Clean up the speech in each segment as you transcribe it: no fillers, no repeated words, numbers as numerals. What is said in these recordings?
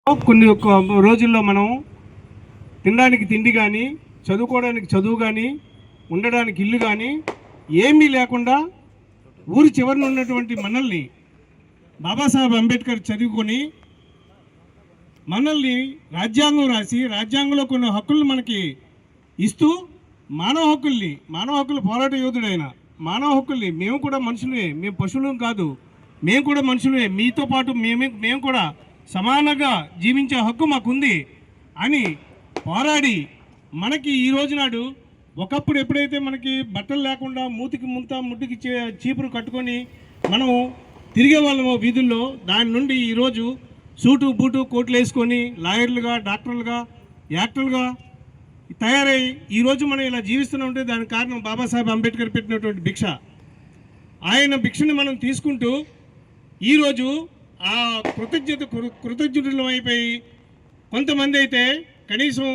కొన్ని రోజుల్లో మనం తినడానికి తిండి కానీ, చదువుకోవడానికి చదువు కానీ, ఉండడానికి ఇల్లు కానీ ఏమీ లేకుండా ఊరి చివరిన ఉన్నటువంటి మనల్ని బాబాసాహెబ్ అంబేద్కర్ చదువుకొని మనల్ని రాజ్యాంగం రాసి రాజ్యాంగంలో కొన్ని హక్కులు మనకి ఇస్తూ మానవ హక్కుల పోరాట యోధుడైన మానవ హక్కుల్ని మేము కూడా మనుషులే, మేము పశువులం కాదు, మేము కూడా మనుషులే, మీతో పాటు మేము కూడా సమానంగా జీవించే హక్కు మాకుంది అని పోరాడి మనకి ఈ రోజు నాడు ఒకప్పుడు ఎప్పుడైతే మనకి బట్టలు లేకుండా మూతికి ముడ్డుకి చీపురు కట్టుకొని మనం తిరిగే వాళ్ళము వీధుల్లో, దాని నుండి ఈరోజు సూటు బూటు కోట్లు వేసుకొని లాయర్లుగా, డాక్టర్లుగా, యాక్టర్లుగా తయారై ఈరోజు మనం ఇలా జీవిస్తున్నామంటే దానికి కారణం బాబాసాహెబ్ అంబేద్కర్ పెట్టినటువంటి భిక్ష. ఆయన భిక్షని మనం తీసుకుంటూ ఈరోజు ఆ కృతజ్ఞతలు అయిపోయి కొంతమంది అయితే కనీసం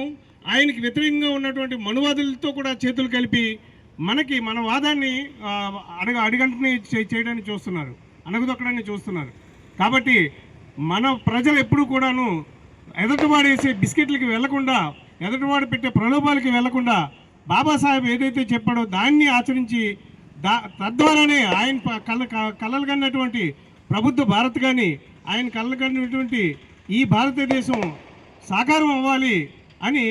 ఆయనకి వ్యతిరేకంగా ఉన్నటువంటి మనువాదులతో కూడా చేతులు కలిపి మన వాదాన్ని అడిగంటని చేయడానికి చూస్తున్నారు, అనగదొక్కడాన్ని చూస్తున్నారు. కాబట్టి మన ప్రజలు ఎప్పుడూ కూడాను ఎదుటివాడు వేసే బిస్కెట్లకి వెళ్లకుండా, ఎదుటివాడు పెట్టే ప్రలోభాలకి వెళ్లకుండా బాబాసాహెబ్ ఏదైతే చెప్పాడో దాన్ని ఆచరించి తద్వారానే ఆయన కలలు కన్నటువంటి ప్రబుద్ధ భారత్ కానీ, ఆయన కలలు కన్నటువంటి ఈ భారతదేశం సాకారం అవ్వాలి అని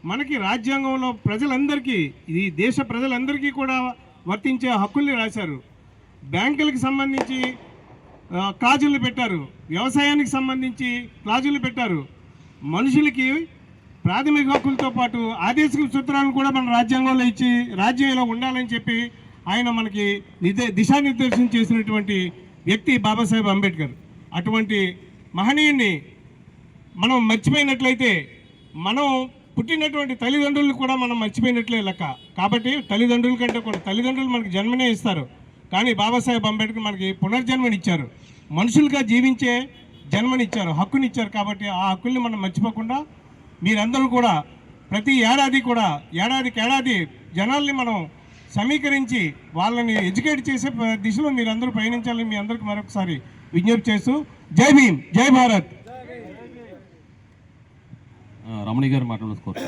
మనకి రాజ్యాంగంలో ప్రజలందరికీ, ఈ దేశ ప్రజలందరికీ కూడా వర్తించే హక్కుల్ని రాశారు. బ్యాంకులకు సంబంధించి క్లాజులు పెట్టారు, వ్యవసాయానికి సంబంధించి క్లాజులు పెట్టారు. మనుషులకి ప్రాథమిక హక్కులతో పాటు ఆదేశిక సూత్రాలను కూడా మన రాజ్యాంగంలో ఇచ్చి రాజ్యం ఇలా ఉండాలని చెప్పి ఆయన మనకి దిశానిర్దేశం చేసినటువంటి వ్యక్తి బాబాసాహెబ్ అంబేద్కర్. అటువంటి మహనీయుని మనం మర్చిపోయినట్లయితే మనం పుట్టినటువంటి తల్లిదండ్రులు కూడా మనం మర్చిపోయినట్లే లెక్క. కాబట్టి తల్లిదండ్రుల కంటే కూడా తల్లిదండ్రులు మనకి జన్మనే ఇస్తారు, కానీ బాబాసాహెబ్ అంబేద్కర్ మనకి పునర్జన్మనిచ్చారు, మనుషులుగా జీవించే జన్మనిచ్చారు, హక్కునిచ్చారు. కాబట్టి ఆ హక్కుల్ని మనం మర్చిపోకుండా మీరందరూ కూడా ప్రతి ఏడాదికి జనాల్ని మనం సమీకరించి వాళ్ళని ఎడ్యుకేట్ చేసే దిశలో మీరందరూ ప్రయాణించాలని మీ అందరికీ మరొకసారి విజ్ఞప్తి చేస్తూ జై భీమ్, జై భారత్. రమణి గారు మాట్లాడుకోరు.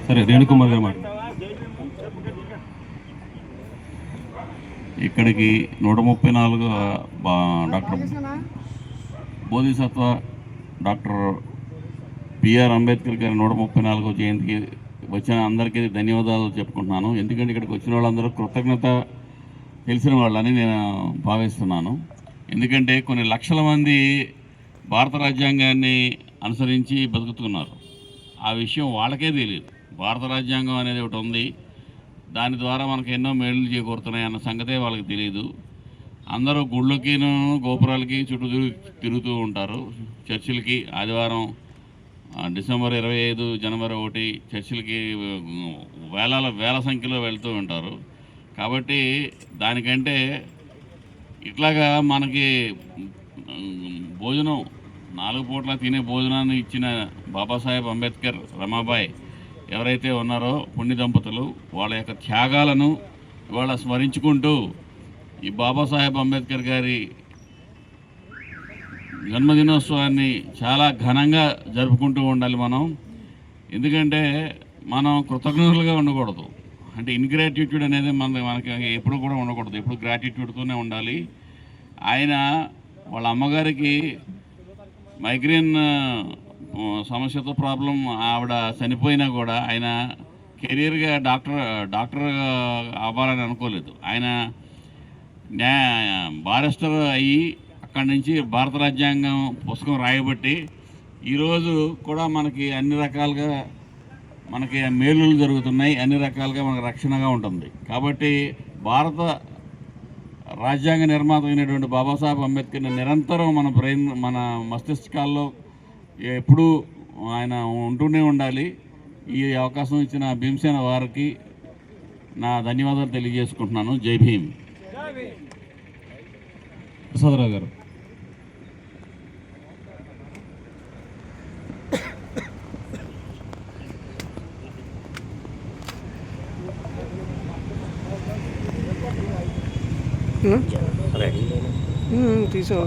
సరే, రేణుకుమార్ గారు మాట్లాడు. ఇక్కడికి 134 doctor Bodhisattva doctor B R Ambedkar గారి 134వ జయంతికి వచ్చిన అందరికీ ధన్యవాదాలు చెప్పుకుంటున్నాను. ఎందుకంటే ఇక్కడికి వచ్చిన వాళ్ళందరూ కృతజ్ఞత తెలిసిన వాళ్ళని నేను భావిస్తున్నాను. ఎందుకంటే కొన్ని లక్షల మంది భారత రాజ్యాంగాన్ని అనుసరించి బతుకుతున్నారు. ఆ విషయం వాళ్ళకే తెలియదు. భారత రాజ్యాంగం అనేది ఒకటి ఉంది, దాని ద్వారా మనకు ఎన్నో మేళ్ళు చేకూరుతున్నాయి అన్న సంగతే వాళ్ళకి తెలియదు. అందరూ గుళ్ళకిను గోపురాలకి చుట్టూ తిరుగుతూ ఉంటారు, చర్చిలకి. ఆదివారం డిసెంబర్ 25, జనవరి 1 చర్చిలకి వేల సంఖ్యలో వెళ్తూ ఉంటారు. కాబట్టి దానికంటే ఇట్లాగా మనకి భోజనం 4 పూట్ల తినే భోజనాన్ని ఇచ్చిన బాబాసాహెబ్ అంబేద్కర్, రమాబాయ్ ఎవరైతే ఉన్నారో పుణ్య దంపతులు, వాళ్ళ యొక్క త్యాగాలను ఇవాళ స్మరించుకుంటూ ఈ బాబాసాహెబ్ అంబేద్కర్ గారి జన్మదినోత్సవాన్ని చాలా ఘనంగా జరుపుకుంటూ ఉండాలి మనం. ఎందుకంటే మనం కృతజ్ఞతలుగా ఉండకూడదు, అంటే ఇన్గ్రాటిట్యూడ్ అనేది మనకి ఎప్పుడు కూడా ఉండకూడదు, ఎప్పుడు గ్రాటిట్యూడ్తోనే ఉండాలి. ఆయన వాళ్ళ అమ్మగారికి మైగ్రేన్ సమస్యతో ప్రాబ్లం, ఆవిడ చనిపోయినా కూడా ఆయన కెరీర్గా డాక్టర్ అవ్వాలని అనుకోలేదు. ఆయన బారిస్టర్ అయ్యి అక్కడి నుంచి భారత రాజ్యాంగం పుస్తకం రాయబట్టి ఈరోజు కూడా మనకి అన్ని రకాలుగా మనకి మేలులు జరుగుతున్నాయి, అన్ని రకాలుగా మనకు రక్షణగా ఉంటుంది. కాబట్టి భారత రాజ్యాంగ నిర్మాత అయినటువంటి బాబాసాహెబ్ అంబేద్కర్ని నిరంతరం మన మస్తిష్కాల్లో ఎప్పుడూ ఆయన ఉంటూనే ఉండాలి. ఈ అవకాశం ఇచ్చిన భీమసేన వారికి నా ధన్యవాదాలు తెలియజేసుకుంటున్నాను. జై భీమ్. ప్రసాదరావు గారు. రెడీ తీసుకో